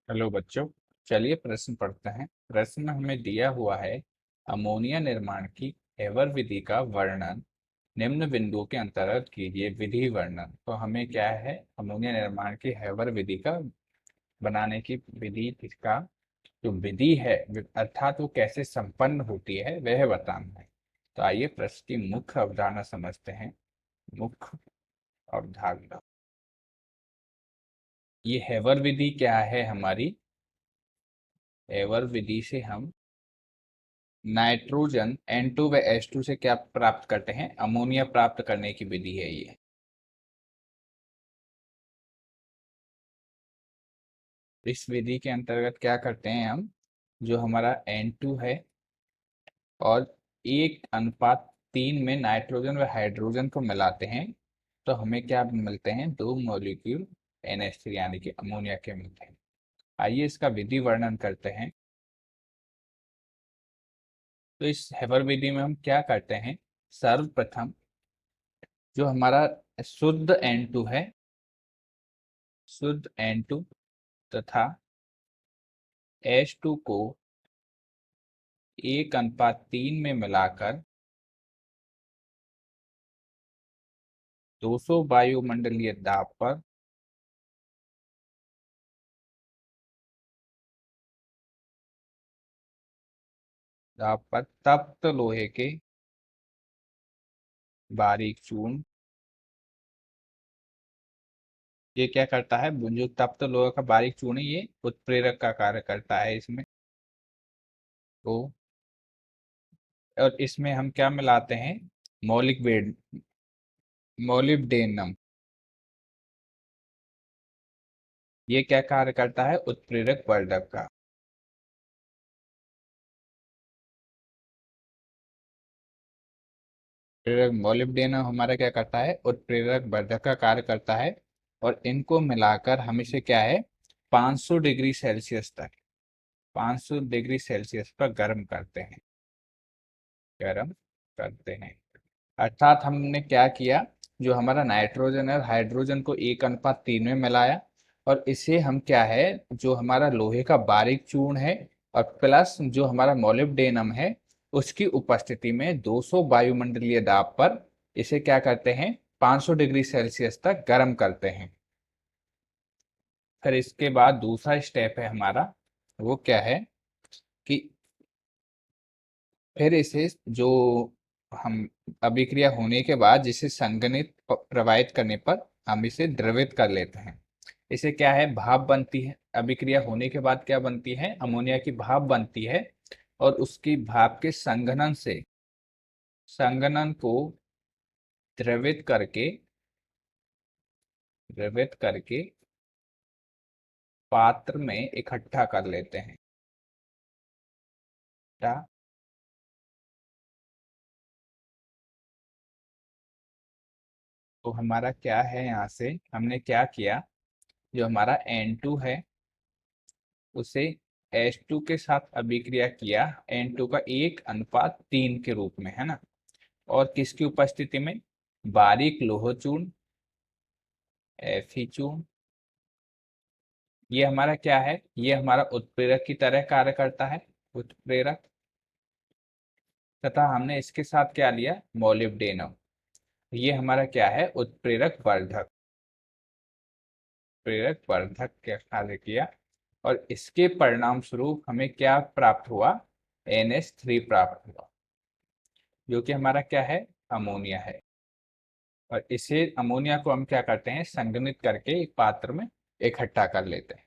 Hello बच्चों। चलिए प्रश्न पढ़ते हैं। प्रश्न में हमें दिया हुआ है अमोनिया निर्माण की हैबर विधि का वर्णन निम्न बिंदुओं के अंतर्गत कीजिए। विधि वर्णन तो हमें क्या है, अमोनिया निर्माण की हैबर विधि का बनाने की विधि का जो विधि है अर्थात वो कैसे संपन्न होती है वह बताना है। तो आइए प्रश्न की मुख्य अवधारणा समझते हैं। मुख्य अवधारणा, ये हैबर विधि क्या है हमारी। हैबर विधि से हम नाइट्रोजन N2 व H2 से क्या प्राप्त करते हैं, अमोनिया प्राप्त करने की विधि है ये। इस विधि के अंतर्गत क्या करते हैं हम, जो हमारा N2 है और 1:3 में नाइट्रोजन व हाइड्रोजन को मिलाते हैं तो हमें क्या मिलते हैं, दो मॉलिक्यूल NH3 यानी कि अमोनिया के मिलते हैं। आइए इसका विधि वर्णन करते हैं। तो इस हैबर विधि में हम क्या करते हैं, सर्वप्रथम जो हमारा शुद्ध N2 है, शुद्ध N2 तथा H2 को 1:3 में मिलाकर 200 वायुमंडलीय दाब पर तप्त लोहे के बारीक चूर्ण, ये क्या करता है, जो तप्त लोहे का बारीक चूर्ण है, ये उत्प्रेरक का कार्य करता है इसमें। तो और इसमें हम क्या मिलाते हैं, मौलिक वेद मोलिब्डेनम, ये क्या कार्य करता है, उत्प्रेरक वर्धक का। प्रेरक मोलिब्डेनम हमारा क्या करता है, उत्प्रेरक वर्धक का कार्य करता है। और इनको मिलाकर हम इसे क्या है, 500 डिग्री सेल्सियस तक, 500 डिग्री सेल्सियस पर गर्म करते हैं, गर्म करते हैं। अर्थात हमने क्या किया, जो हमारा नाइट्रोजन और हाइड्रोजन को 1:3 में मिलाया और इसे हम क्या है, जो हमारा लोहे का बारीक चूर्ण है और प्लस जो हमारा मोलिब्डेनम है उसकी उपस्थिति में 200 वायुमंडलीय दाब पर इसे क्या करते हैं, 500 डिग्री सेल्सियस तक गर्म करते हैं। फिर इसके बाद दूसरा स्टेप है हमारा, वो क्या है कि फिर इसे जो हम अभिक्रिया होने के बाद जिसे संघनित प्रवाहित करने पर हम इसे द्रवित कर लेते हैं। इसे क्या है, भाप बनती है। अभिक्रिया होने के बाद क्या बनती है, अमोनिया की भाप बनती है। और उसकी भाप के संघनन से, संघनन को द्रवित करके, द्रवित करके पात्र में इकट्ठा कर लेते हैं। तो हमारा क्या है, यहाँ से हमने क्या किया, जो हमारा N2 है उसे H2 के साथ अभिक्रिया किया, N2 का 1:3 के रूप में, है ना। और किसकी उपस्थिति में, बारीक लोह चूर्ण Fe चूर्ण। ये हमारा क्या है, ये हमारा उत्प्रेरक की तरह कार्य करता है, उत्प्रेरक। तथा हमने इसके साथ क्या लिया, मोलिब्डेनम। ये हमारा क्या है, उत्प्रेरक वर्धक, प्रेरक वर्धक का कार्य किया। और इसके परिणाम स्वरूप हमें क्या प्राप्त हुआ, NH3 प्राप्त हुआ, जो कि हमारा क्या है, अमोनिया है। और इसे अमोनिया को हम क्या करते हैं, संघनित करके एक पात्र में इकट्ठा कर लेते हैं।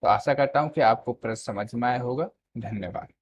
तो आशा करता हूँ कि आपको प्रश्न समझ में आया होगा। धन्यवाद।